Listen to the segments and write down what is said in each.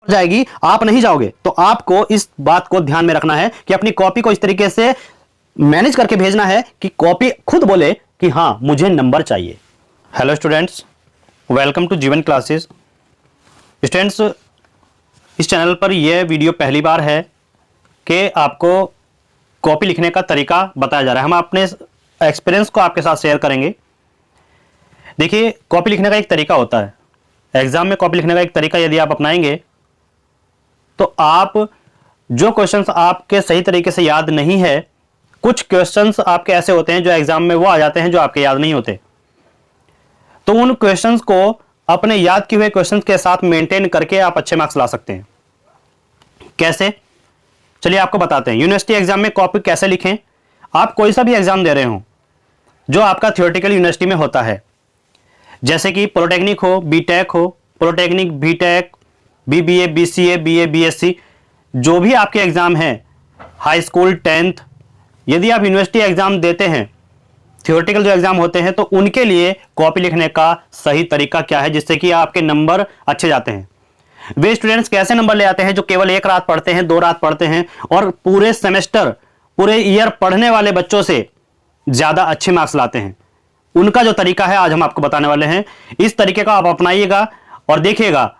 जाएगी, आप नहीं जाओगे। तो आपको इस बात को ध्यान में रखना है कि अपनी कॉपी को इस तरीके से मैनेज करके भेजना है कि कॉपी खुद बोले कि हां मुझे नंबर चाहिए। हेलो स्टूडेंट्स, वेलकम टू जीवन क्लासेस। स्टूडेंट्स, इस चैनल पर यह वीडियो पहली बार है कि आपको कॉपी लिखने का तरीका बताया जा रहा है। हम अपने एक्सपीरियंस को आपके साथ शेयर करेंगे। देखिए, कॉपी लिखने का एक तरीका होता है। एग्जाम में कॉपी लिखने का एक तरीका यदि आप अपनाएंगे तो आप जो क्वेश्चंस आपके सही तरीके से याद नहीं है, कुछ क्वेश्चंस आपके ऐसे होते हैं जो एग्जाम में वो आ जाते हैं जो आपके याद नहीं होते, तो उन क्वेश्चंस को अपने याद किए हुए क्वेश्चंस के साथ मेंटेन करके आप अच्छे मार्क्स ला सकते हैं। कैसे, चलिए आपको बताते हैं। यूनिवर्सिटी एग्जाम में कॉपी कैसे लिखें। आप कोई सा भी एग्जाम दे रहे हो जो आपका थियोरेटिकल यूनिवर्सिटी में होता है, जैसे कि पॉलिटेक्निक हो, बीटेक हो, polytechnic, BTech, BBA, BCA, BA, BSc, जो भी आपके एग्जाम हैं, हाई स्कूल, 10th, यदि आप यूनिवर्सिटी एग्जाम देते हैं, थियोरेटिकल जो एग्जाम होते हैं, तो उनके लिए कॉपी लिखने का सही तरीका क्या है जिससे कि आपके नंबर अच्छे जाते हैं। वे स्टूडेंट्स कैसे नंबर ले आते हैं जो केवल एक रात पढ़ते हैं, 2 रात पढ़ते हैं और पूरे सेमेस्टर, पूरे ईयर पढ़ने वाले बच्चों से ज्यादा अच्छे मार्क्स लाते हैं। उनका जो तरीका है आज हम आपको बताने वाले हैं। इस तरीके का आप अपनाइएगा और देखिएगा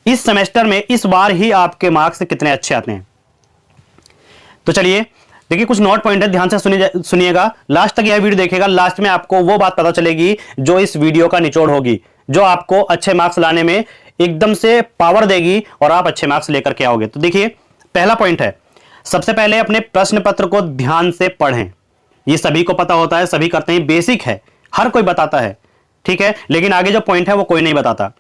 इस सेमेस्टर में इस बार ही आपके मार्क्स कितने अच्छे आते हैं। तो चलिए देखिए, कुछ नोट पॉइंट है, ध्यान से सुनिएगा, लास्ट तक यह वीडियो देखिएगा। लास्ट में आपको वो बात पता चलेगी जो इस वीडियो का निचोड़ होगी, जो आपको अच्छे मार्क्स लाने में एकदम से पावर देगी और आप अच्छे मार्क्स लेकर के आओगे। तो देखिए, पहला पॉइंट है, सबसे पहले अपने प्रश्न पत्र को ध्यान से पढ़ें। ये सभी को पता होता है, सभी करते हैं, बेसिक है, हर कोई बताता है, ठीक है, लेकिन आगे जो पॉइंट है वो कोई नहीं बताता।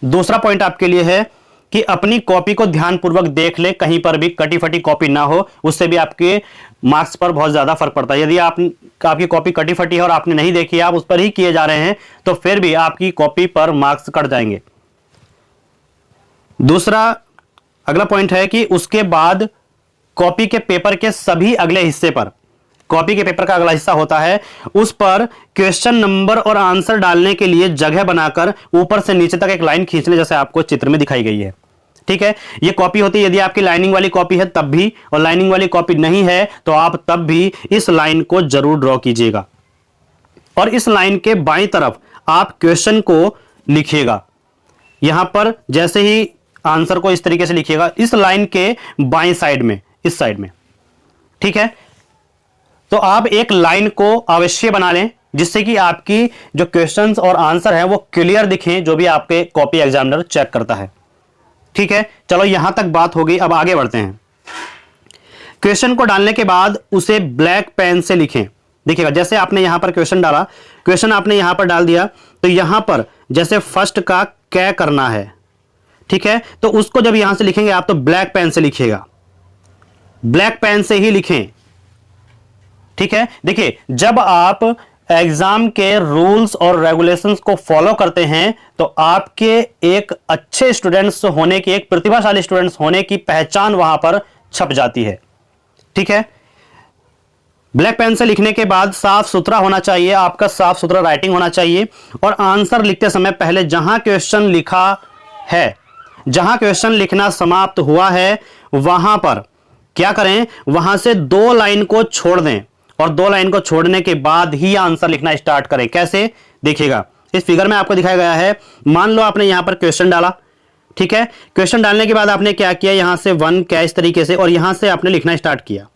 दूसरा पॉइंट आपके लिए है कि अपनी कॉपी को ध्यानपूर्वक देख ले, कहीं पर भी कटी फटी कॉपी ना हो, उससे भी आपके मार्क्स पर बहुत ज्यादा फर्क पड़ता है। यदि आपकी कॉपी कटी फटी है और आपने नहीं देखी, आप उस पर ही किए जा रहे हैं, तो फिर भी आपकी कॉपी पर मार्क्स कट जाएंगे। दूसरा अगला पॉइंट है कि उसके बाद कॉपी के पेपर के सभी अगले हिस्से पर, कॉपी के पेपर का अगला हिस्सा होता है, उस पर क्वेश्चन नंबर और आंसर डालने के लिए जगह बनाकर ऊपर से नीचे तक एक लाइन खींच ले, जैसे आपको चित्र में दिखाई गई है, ठीक है। ये कॉपी होती है, यदि आपकी लाइनिंग वाली कॉपी है तब भी, और लाइनिंग वाली कॉपी नहीं है तो आप तब भी इस लाइन को जरूर ड्रॉ कीजिएगा और इस लाइन के बाईं तरफ आप क्वेश्चन को लिखिएगा। यहां पर जैसे ही आंसर को इस तरीके से लिखिएगा, इस लाइन के बाईं साइड में, इस साइड में, ठीक है। तो आप एक लाइन को अवश्य बना लें जिससे कि आपकी जो क्वेश्चंस और आंसर हैं वो क्लियर दिखें, जो भी आपके कॉपी एग्जामिनर चेक करता है, ठीक है। चलो यहां तक बात हो गई, अब आगे बढ़ते हैं। क्वेश्चन को डालने के बाद उसे ब्लैक पेन से लिखें। देखिएगा, जैसे आपने यहां पर क्वेश्चन डाला, क्वेश्चन आपने यहां पर डाल दिया, तो यहां पर जैसे फर्स्ट का क्या करना है, ठीक है, तो उसको जब यहां से लिखेंगे आप तो ब्लैक पेन से लिखिएगा, ब्लैक पेन से ही लिखें, ठीक है। देखिए, जब आप एग्जाम के रूल्स और रेगुलेशंस को फॉलो करते हैं तो आपके एक अच्छे स्टूडेंट्स होने की, एक प्रतिभाशाली स्टूडेंट्स होने की पहचान वहां पर छप जाती है, ठीक है। ब्लैक पेन से लिखने के बाद साफ सुथरा होना चाहिए, आपका साफ सुथरा राइटिंग होना चाहिए, और आंसर लिखते समय पहले जहां क्वेश्चन लिखा है, जहां क्वेश्चन लिखना समाप्त हुआ है, वहां पर क्या करें, वहां से 2 लाइन को छोड़ दें और 2 लाइन को छोड़ने के बाद ही आंसर लिखना स्टार्ट करें। कैसे, देखिएगा, इस फिगर में आपको दिखाया गया है। मान लो आपने यहां पर क्वेश्चन डाला, ठीक है, क्वेश्चन डालने के बाद आपने क्या किया, यहां से 1 क्या इस तरीके से, और यहां से आपने लिखना स्टार्ट किया,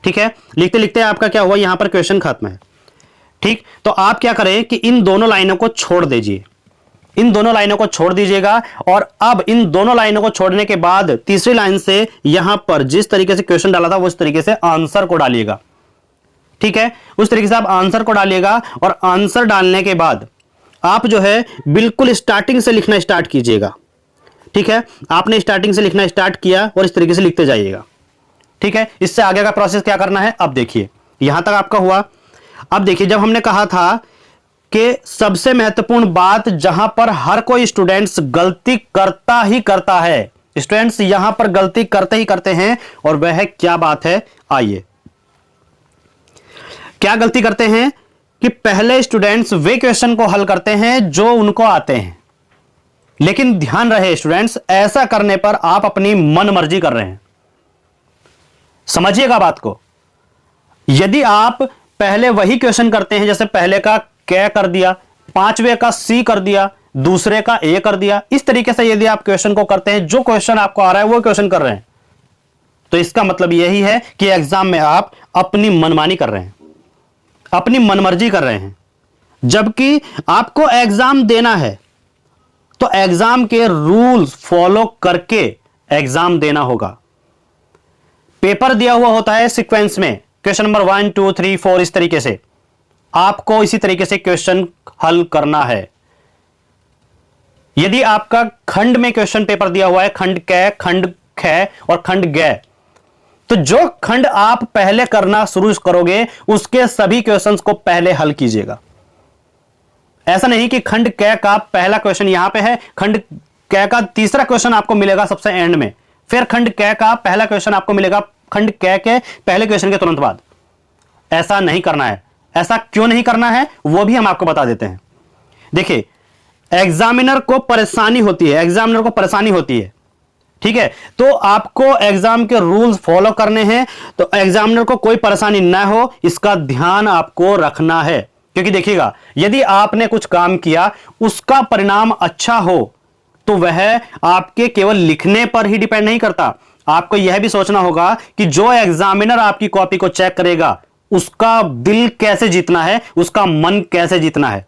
ठीक है। लिखते लिखते आपका क्या हुआ, यहां पर क्वेश्चन खत्म है, ठीक। तो आप क्या करें कि इन दोनों लाइनों को छोड़ दीजिए, इन दोनों लाइनों को छोड़ दीजिएगा, और अब इन दोनों लाइनों को छोड़ने के बाद तीसरी लाइन से यहां पर जिस तरीके से क्वेश्चन डाला था उस तरीके से आंसर को डालिएगा, ठीक है। उस तरीके से आप आंसर को डालिएगा, और आंसर डालने के बाद आप जो है बिल्कुल स्टार्टिंग से लिखना स्टार्ट कीजिएगा, ठीक है। आपने स्टार्टिंग से लिखना स्टार्ट किया और इस तरीके से लिखते जाइएगा, ठीक है। इससे आगे का प्रोसेस क्या करना है, अब देखिए, यहां तक आपका हुआ। अब देखिए, जब हमने कहा था कि सबसे महत्वपूर्ण बात जहां पर हर कोई स्टूडेंट्स गलती करता ही करता है, स्टूडेंट्स यहां पर गलती करते ही करते हैं, और वह क्या बात है, आइए, क्या गलती करते हैं कि पहले स्टूडेंट्स वे क्वेश्चन को हल करते हैं जो उनको आते हैं, लेकिन ध्यान रहे स्टूडेंट्स, ऐसा करने पर आप अपनी मन मर्जी कर रहे हैं। समझिएगा बात को। यदि आप पहले वही क्वेश्चन करते हैं, जैसे पहले का कै कर दिया, पांचवें का सी कर दिया, दूसरे का ए कर दिया, इस तरीके से यदि आप क्वेश्चन को करते हैं, जो क्वेश्चन आपको आ रहा है वो क्वेश्चन कर रहे हैं, तो इसका मतलब यही है कि एग्जाम में आप अपनी मनमानी कर रहे हैं, अपनी मनमर्जी कर रहे हैं। जबकि आपको एग्जाम देना है तो एग्जाम के रूल्स फॉलो करके एग्जाम देना होगा। पेपर दिया हुआ होता है सीक्वेंस में, क्वेश्चन नंबर 1 2 3 4, इस तरीके से आपको इसी तरीके से क्वेश्चन हल करना है। यदि आपका खंड में क्वेश्चन पेपर दिया हुआ है, खंड कै, खंड ख और खंड गै, तो जो खंड आप पहले करना शुरू करोगे उसके सभी क्वेश्चंस को पहले हल कीजिएगा। ऐसा नहीं कि खंड कै का पहला क्वेश्चन यहां पे है, खंड कै का तीसरा क्वेश्चन आपको मिलेगा सबसे एंड में, फिर खंड कै का पहला क्वेश्चन आपको मिलेगा खंड कै के पहले क्वेश्चन के तुरंत बाद। ऐसा नहीं करना है। ऐसा क्यों नहीं करना है वो भी हम आपको बता देते हैं। देखिए, एग्जामिनर को परेशानी होती है, ठीक है, तो आपको एग्जाम के रूल्स फॉलो करने हैं, तो एग्जामिनर को कोई परेशानी ना हो इसका ध्यान आपको रखना है। क्योंकि देखिएगा, यदि आपने कुछ काम किया, उसका परिणाम अच्छा हो, तो वह आपके केवल लिखने पर ही डिपेंड नहीं करता। आपको यह भी सोचना होगा कि जो एग्जामिनर आपकी कॉपी को चेक करेगा उसका दिल कैसे जीतना है, उसका मन कैसे जीतना है।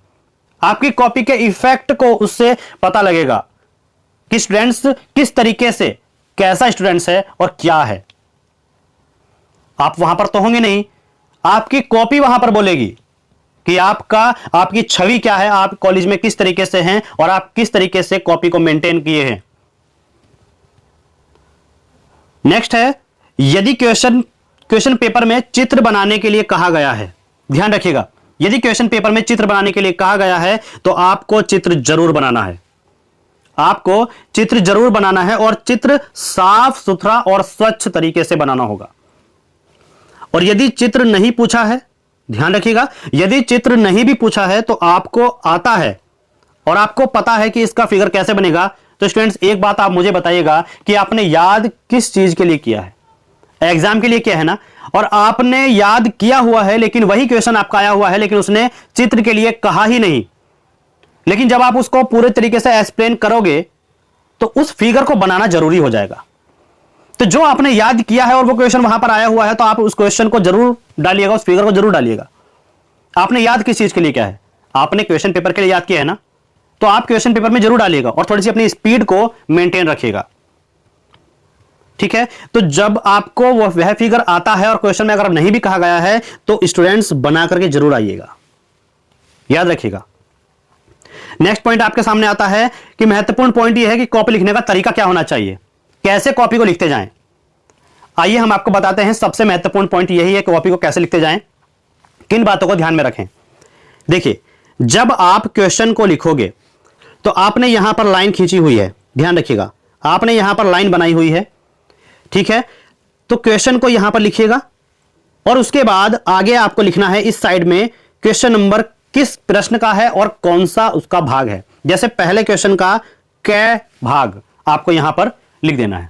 आपकी कॉपी के इफेक्ट को उससे पता लगेगा कि स्टूडेंट्स किस तरीके से, कैसा स्टूडेंट्स है और क्या है। आप वहां पर तो होंगे नहीं, आपकी कॉपी वहां पर बोलेगी कि आपकी छवि क्या है, आप कॉलेज में किस तरीके से हैं और आप किस तरीके से कॉपी को मेंटेन किए हैं। नेक्स्ट है, यदि क्वेश्चन पेपर में चित्र बनाने के लिए कहा गया है, ध्यान रखिएगा, यदि क्वेश्चन पेपर में चित्र बनाने के लिए कहा गया है तो आपको चित्र जरूर बनाना है। आपको चित्र जरूर बनाना है और चित्र साफ सुथरा और स्वच्छ तरीके से बनाना होगा। और यदि चित्र नहीं पूछा है, ध्यान रखिएगा, यदि चित्र नहीं भी पूछा है तो आपको आता है और आपको पता है कि इसका फिगर कैसे बनेगा, तो स्टूडेंट्स एक बात आप मुझे बताइएगा कि आपने याद किस चीज के लिए किया है। एग्जाम के लिए किया है ना, और आपने याद किया हुआ है, लेकिन वही क्वेश्चन आपका आया हुआ है, लेकिन उसने चित्र के लिए कहा ही नहीं। लेकिन जब आप उसको पूरे तरीके से एक्सप्लेन करोगे तो उस फिगर को बनाना जरूरी हो जाएगा। तो जो आपने याद किया है और वो क्वेश्चन वहां पर आया हुआ है, तो आप उस क्वेश्चन को जरूर डालिएगा, उस फिगर को जरूर डालिएगा। आपने याद किस चीज के लिए किया है, आपने क्वेश्चन पेपर के लिए याद किया है ना, तो आप क्वेश्चन पेपर में जरूर डालिएगा और थोड़ी सी अपनी स्पीड को मेंटेन रखिएगा। ठीक है, तो जब आपको वह फिगर आता है और क्वेश्चन में अगर नहीं भी कहा गया है तो स्टूडेंट्स बना करके जरूर आइएगा, याद रखिएगा। नेक्स्ट पॉइंट आपके सामने आता है कि महत्वपूर्ण पॉइंट यह है कि कॉपी लिखने का तरीका क्या होना चाहिए, कैसे कॉपी को लिखते जाएं। आइए हम आपको बताते हैं, सबसे महत्वपूर्ण पॉइंट यही है कि कॉपी को कैसे लिखते जाएं, किन बातों को ध्यान में रखें। देखिए, जब आप क्वेश्चन को लिखोगे तो आपने यहां पर लाइन खींची हुई है, ध्यान रखिएगा, आपने यहां पर लाइन बनाई हुई है, ठीक है, तो क्वेश्चन को यहां पर लिखिएगा और उसके बाद आगे आपको लिखना है इस साइड में क्वेश्चन नंबर किस प्रश्न का है और कौन सा उसका भाग है। जैसे पहले क्वेश्चन का कै भाग आपको यहां पर लिख देना है।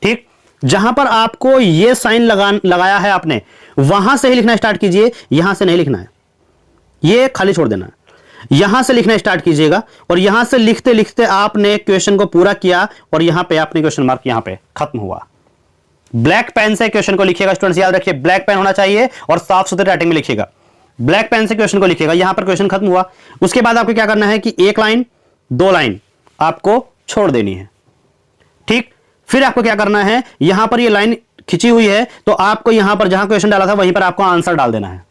ठीक, जहां पर आपको यह साइन लगाया है आपने, वहां से ही लिखना स्टार्ट कीजिए, यहां से नहीं लिखना है, यह खाली छोड़ देना है, यहां से लिखना स्टार्ट कीजिएगा और यहां से लिखते लिखते आपने क्वेश्चन को पूरा किया और यहां पे आपने क्वेश्चन मार्क यहां पे खत्म हुआ। ब्लैक पेन से क्वेश्चन को लिखिएगा स्टूडेंट्स, याद रखिए ब्लैक पेन होना चाहिए और साफ सुथरी राइटिंग में लिखिएगा। ब्लैक पेन से क्वेश्चन को लिखिएगा, यहां पर क्वेश्चन खत्म हुआ। उसके बाद आपको क्या करना है कि एक लाइन, दो लाइन आपको छोड़ देनी है। ठीक, फिर आपको क्या करना है, यहां पर ये लाइन खिंची हुई है तो आपको यहां पर जहां क्वेश्चन डाला था वहीं पर आपको आंसर डाल देना है।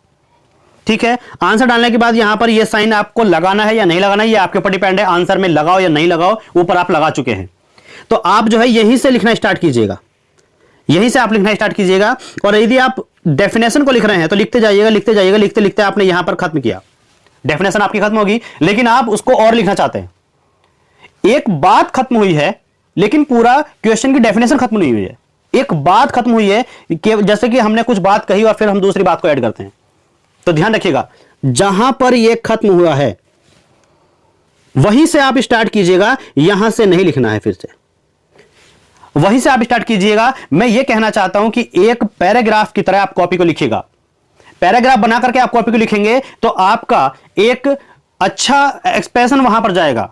ठीक है, आंसर डालने के बाद यहां पर ये साइन आपको लगाना है या नहीं लगाना है, ये आपके ऊपर डिपेंड है, आंसर में लगाओ या नहीं लगाओ, ऊपर आप लगा चुके हैं तो आप जो है यहीं से लिखना स्टार्ट कीजिएगा, यहीं से आप लिखना स्टार्ट कीजिएगा। और यदि आप डेफिनेशन को लिख रहे हैं तो लिखते जाइएगा, लिखते जाइएगा, लिखते लिखते आपने यहां पर खत्म किया, डेफिनेशन आपकी खत्म होगी, लेकिन आप उसको और लिखना चाहते हैं। एक बात खत्म हुई है लेकिन पूरा क्वेश्चन की डेफिनेशन खत्म नहीं हुई है, एक बात खत्म हुई है कि जैसे कि हमने कुछ बात कही और फिर हम दूसरी बात को ऐड करते हैं। तो ध्यान रखिएगा, जहां पर यह खत्म हुआ है वहीं से आप स्टार्ट कीजिएगा, यहां से नहीं लिखना है, फिर से वहीं से आप स्टार्ट कीजिएगा। मैं यह कहना चाहता हूं कि एक पैराग्राफ की तरह आप कॉपी को लिखिएगा। पैराग्राफ बना करके आप कॉपी को लिखेंगे तो आपका एक अच्छा एक्सप्रेशन वहां पर जाएगा।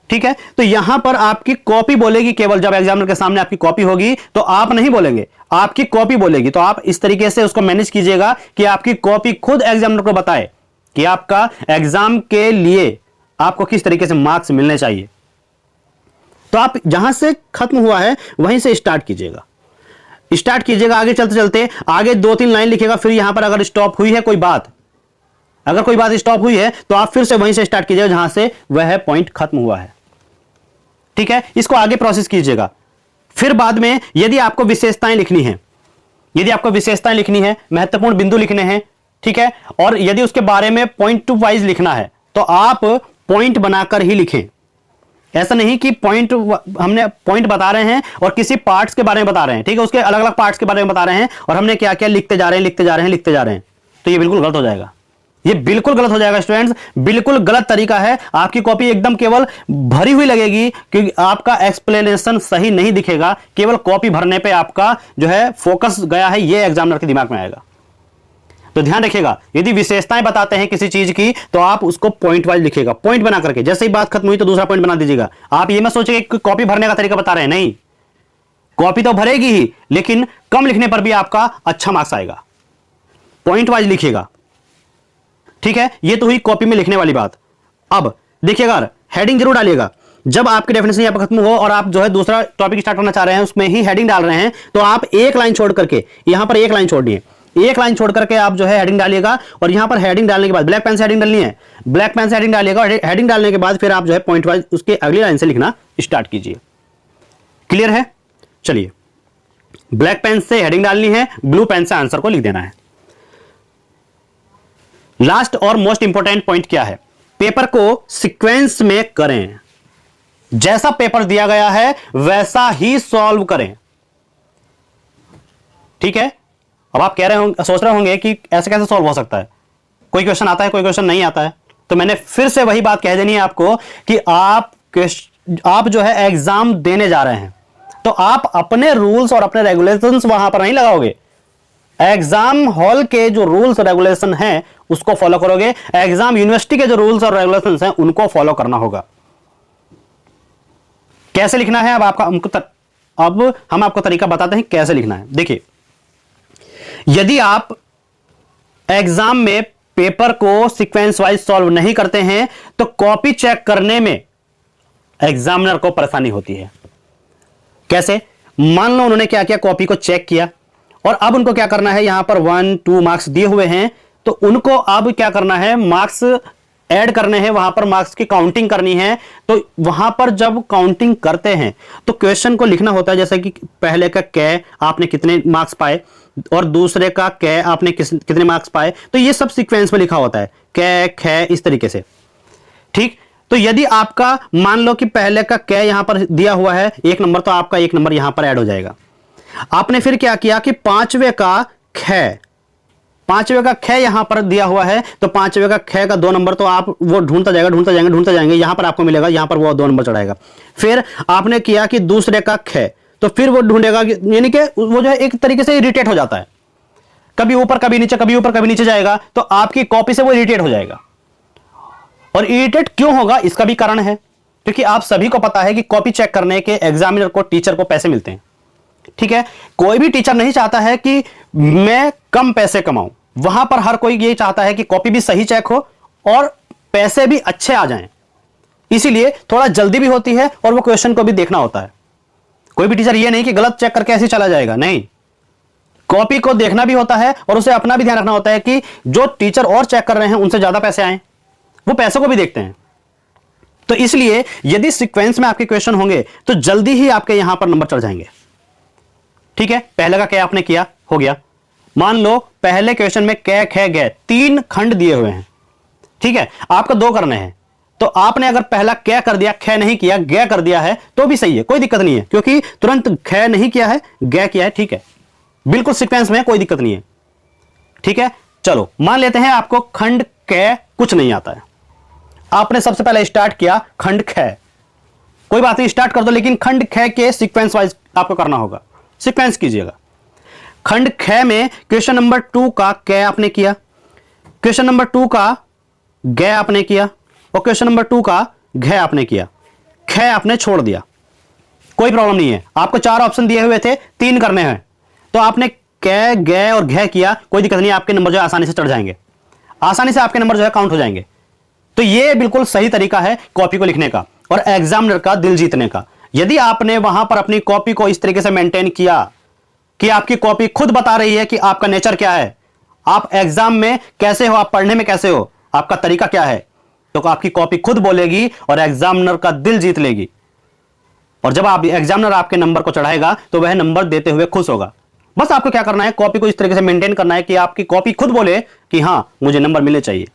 ठीक है, तो यहां पर आपकी कॉपी बोलेगी, केवल जब एग्जामिनर के सामने आपकी कॉपी होगी तो आप नहीं बोलेंगे, आपकी कॉपी बोलेगी। तो आप इस तरीके से उसको मैनेज कीजिएगा कि आपकी कॉपी खुद एग्जामिनर को बताए कि आपका एग्जाम के लिए आपको किस तरीके से मार्क्स मिलने चाहिए। तो आप जहां से खत्म हुआ है वहीं से स्टार्ट कीजिएगा, स्टार्ट कीजिएगा। आगे चलते चलते आगे 2-3 लाइन लिखिएगा। फिर यहां पर अगर स्टॉप हुई है कोई बात, अगर कोई बात स्टॉप हुई है तो आप फिर से वहीं से स्टार्ट कीजिएगा जहां से वह पॉइंट खत्म हुआ है। ठीक है, इसको आगे प्रोसेस कीजिएगा। फिर बाद में यदि आपको विशेषताएं लिखनी है, यदि आपको विशेषताएं लिखनी है, महत्वपूर्ण बिंदु लिखने हैं, ठीक है, और यदि उसके बारे में पॉइंट टू वाइज लिखना है तो आप पॉइंट बनाकर ही लिखें। ऐसा नहीं कि पॉइंट, हमने पॉइंट बता रहे हैं और किसी पार्ट्स के बारे में बता रहे हैं, ठीक है, उसके अलग अलग पार्ट्स के बारे में बता रहे हैं और हमने क्या क्या लिखते जा रहे हैं, लिखते जा रहे हैं, लिखते जा रहे हैं, तो ये बिल्कुल गलत हो जाएगा। ये बिल्कुल गलत हो जाएगा स्टूडेंट्स, बिल्कुल गलत तरीका है। आपकी कॉपी एकदम केवल भरी हुई लगेगी क्योंकि आपका एक्सप्लेनेशन सही नहीं दिखेगा। केवल कॉपी भरने पे आपका जो है फोकस गया है, ये एग्जामिनर के दिमाग में आएगा। तो ध्यान रखिएगा, यदि विशेषताएं बताते हैं किसी चीज की तो आप उसको पॉइंट वाइज लिखिएगा, पॉइंट बना करके। जैसे ही बात खत्म हुई तो दूसरा पॉइंट बना दीजिएगा। आप ये मत सोचिए कि कॉपी भरने का तरीका बता रहे हैं, नहीं, कॉपी तो भरेगी ही लेकिन कम लिखने पर भी आपका अच्छा मार्क्स आएगा। पॉइंट वाइज लिखिएगा, ठीक है, ये तो हुई कॉपी में लिखने वाली बात। अब देखिएगा, हेडिंग जरूर डालिएगा। जब आपकी डेफिनेशन यहां पर खत्म हो और आप जो है दूसरा टॉपिक स्टार्ट करना चाह रहे हैं, उसमें ही हेडिंग डाल रहे हैं, तो आप एक लाइन छोड़ करके, यहां पर एक लाइन छोड़नी है, एक लाइन छोड़ करके आप जो है हेडिंग डालिएगा। और यहां पर हेडिंग डालने के बाद ब्लैक पेन से हेडिंग डालनी है, ब्लैक पेन से हेडिंग डालिएगा। हेडिंग डालने के बाद फिर आप जो है पॉइंट वाइज उसके अगली लाइन से लिखना स्टार्ट कीजिए। क्लियर है? चलिए, ब्लैक पेन से हेडिंग डालनी है, ब्लू पेन से आंसर को लिख देना है। लास्ट और मोस्ट इंपॉर्टेंट पॉइंट क्या है? पेपर को सीक्वेंस में करें। जैसा पेपर दिया गया है वैसा ही सॉल्व करें। ठीक है, अब आप कह रहे होंगे, सोच रहे होंगे कि ऐसे कैसे सॉल्व हो सकता है, कोई क्वेश्चन आता है, कोई क्वेश्चन नहीं आता है। तो मैंने फिर से वही बात कह देनी है आपको कि आप जो है एग्जाम देने जा रहे हैं तो आप अपने रूल्स और अपने रेगुलेशंस वहां पर नहीं लगाओगे। एग्जाम हॉल के जो रूल्स रेगुलेशन हैं उसको फॉलो करोगे। एग्जाम यूनिवर्सिटी के जो रूल्स और रेगुलेशंस हैं उनको फॉलो करना होगा। कैसे लिखना है अब हम आपको तरीका बताते हैं कैसे लिखना है। देखिए, यदि आप एग्जाम में पेपर को सीक्वेंस वाइज सॉल्व नहीं करते हैं तो कॉपी चेक करने में एग्जामिनर को परेशानी होती है। कैसे? मान लो उन्होंने क्या किया, कॉपी को चेक किया और अब उनको क्या करना है, यहां पर 1-2 मार्क्स दिए हुए हैं तो उनको अब क्या करना है, मार्क्स ऐड करने हैं, वहां पर मार्क्स की काउंटिंग करनी है। तो वहां पर जब काउंटिंग करते हैं तो क्वेश्चन को लिखना होता है, जैसे कि पहले का कै आपने कितने मार्क्स पाए और दूसरे का कै आपने कितने मार्क्स पाए, तो ये सब सीक्वेंस में लिखा होता है, कै खे इस तरीके से। ठीक, तो यदि आपका मान लो कि पहले का कै यहां पर दिया हुआ है 1 नंबर, तो आपका 1 नंबर यहां पर ऐड हो जाएगा। आपने फिर क्या किया कि पांचवे का खे यहां पर दिया हुआ है तो पांचवे का खे का 2 नंबर, तो आप वो ढूंढते जाएंगे, यहां पर आपको मिलेगा, यहां पर वो 2 नंबर चढ़ाएगा। फिर आपने किया कि दूसरे का खे, तो फिर वो ढूंढेगा, यानी कि वो जो है एक तरीके से इरिटेट हो जाता है, कभी ऊपर कभी नीचे, कभी ऊपर कभी नीचे जाएगा, तो आपकी कॉपी से वो इरिटेट हो जाएगा। और इरिटेट क्यों होगा इसका भी कारण है, क्योंकि आप सभी को पता है कि कॉपी चेक करने के एग्जामिनर को, टीचर को पैसे मिलते हैं। ठीक है, कोई भी टीचर नहीं चाहता है कि मैं कम पैसे कमाऊं, वहां पर हर कोई यही चाहता है कि कॉपी भी सही चेक हो और पैसे भी अच्छे आ जाएं। इसीलिए थोड़ा जल्दी भी होती है और वो क्वेश्चन को भी देखना होता है। कोई भी टीचर ये नहीं कि गलत चेक करके ऐसे चला जाएगा, नहीं, कॉपी को देखना भी होता है और उसे अपना भी ध्यान रखना होता है कि जो टीचर और चेक कर रहे हैं उनसे ज्यादा पैसे आए, वो पैसों को भी देखते हैं। तो इसलिए यदि सीक्वेंस में आपके क्वेश्चन होंगे तो जल्दी ही आपके यहां पर नंबर चढ़ जाएंगे। ठीक है, पहले का क्या आपने किया, हो गया। मान लो पहले क्वेश्चन में कै खे गै 3 खंड दिए हुए हैं। ठीक है, आपको 2 करने हैं, तो आपने अगर पहला कै कर दिया, खे नहीं किया, गै कर दिया है तो भी सही है, कोई दिक्कत नहीं है, क्योंकि तुरंत खे नहीं किया है, गै किया है। ठीक है, बिल्कुल सीक्वेंस में, कोई दिक्कत नहीं है। ठीक है, चलो मान लेते हैं आपको खंड कै कुछ नहीं आता है। आपने सबसे पहले स्टार्ट किया खंड ख, कोई बात नहीं स्टार्ट कर दो, लेकिन खंड ख के सीक्वेंस वाइज आपको करना होगा, सीक्वेंस कीजिएगा। खंड ख में क्वेश्चन नंबर 2 का क आपने किया, क्वेश्चन नंबर 2 का ग आपने किया, और क्वेश्चन नंबर 2 का घ आपने किया, ख आपने छोड़ दिया, कोई प्रॉब्लम नहीं है। आपको 4 ऑप्शन दिए हुए थे, 3 करने हैं, तो आपने क ग और घ किया, कोई दिक्कत नहीं, आपके नंबर जो है आसानी से चढ़ जाएंगे, आसानी से आपके नंबर जो है काउंट हो जाएंगे। तो ये बिल्कुल सही तरीका है कॉपी को लिखने का और एग्जामिनर का दिल जीतने का। यदि आपने वहां पर अपनी कॉपी को इस तरीके से मेंटेन किया कि आपकी कॉपी खुद बता रही है कि आपका नेचर क्या है, आप एग्जाम में कैसे हो, आप पढ़ने में कैसे हो, आपका तरीका क्या है, तो आपकी कॉपी खुद बोलेगी और एग्जामिनर का दिल जीत लेगी। और जब आप एग्जामिनर आपके नंबर को चढ़ाएगा तो वह नंबर देते हुए खुश होगा। बस आपको क्या करना है, कॉपी को इस तरीके से मेंटेन करना है कि आपकी कॉपी खुद बोले कि हां मुझे नंबर मिलने चाहिए।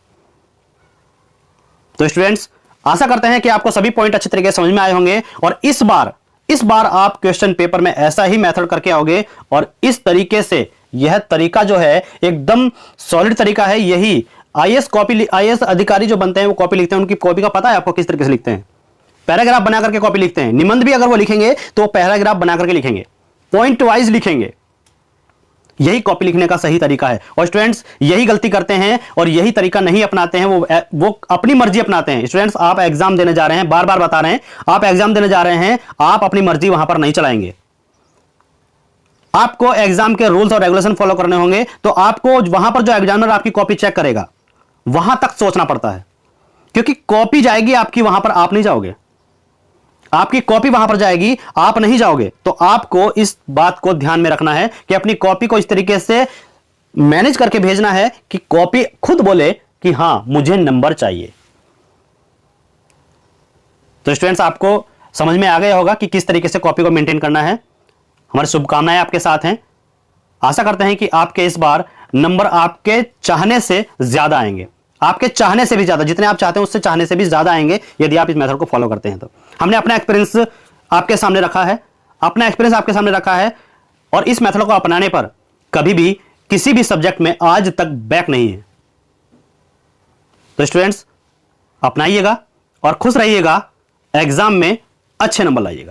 तो स्टूडेंट्स, आशा करते हैं कि आपको सभी पॉइंट अच्छे तरीके से समझ में आए होंगे और इस बार आप क्वेश्चन पेपर में ऐसा ही मेथड करके आओगे और इस तरीके से, यह तरीका जो है एकदम सॉलिड तरीका है। यही आईएएस अधिकारी जो बनते हैं वो कॉपी लिखते हैं, उनकी कॉपी का पता है आपको किस तरीके से लिखते हैं, पैराग्राफ बना करके कॉपी लिखते हैं। निबंध भी अगर वो लिखेंगे तो पैराग्राफ बना करके लिखेंगे, पॉइंट वाइज लिखेंगे। यही कॉपी लिखने का सही तरीका है और स्टूडेंट्स यही गलती करते हैं और यही तरीका नहीं अपनाते हैं, वो अपनी मर्जी अपनाते हैं। स्टूडेंट्स, आप एग्जाम देने जा रहे हैं, बार बार बता रहे हैं, आप एग्जाम देने जा रहे हैं, आप अपनी मर्जी वहां पर नहीं चलाएंगे। आपको एग्जाम के रूल्स और रेगुलेशन फॉलो करने होंगे। तो आपको वहां पर जो एग्जामिनर आपकी कॉपी चेक करेगा वहां तक सोचना पड़ता है, क्योंकि कॉपी जाएगी आपकी, वहां पर आप नहीं जाओगे, आपकी कॉपी वहां पर जाएगी, आप नहीं जाओगे। तो आपको इस बात को ध्यान में रखना है कि अपनी कॉपी को इस तरीके से मैनेज करके भेजना है कि कॉपी खुद बोले कि हां मुझे नंबर चाहिए। तो स्टूडेंट्स, आपको समझ में आ गया होगा कि किस तरीके से कॉपी को मेंटेन करना है। हमारी शुभकामनाएं आपके साथ हैं। आशा करते हैं कि आपके इस बार नंबर आपके चाहने से ज्यादा आएंगे, आपके चाहने से भी ज्यादा, जितने आप चाहते हैं उससे चाहने से भी ज्यादा आएंगे यदि आप इस मेथड को फॉलो करते हैं। तो हमने अपना एक्सपीरियंस आपके सामने रखा है, और इस मेथड को अपनाने पर कभी भी किसी भी सब्जेक्ट में आज तक बैक नहीं है। तो स्टूडेंट्स, अपनाइएगा और खुश रहिएगा, एग्जाम में अच्छे नंबर लाइएगा।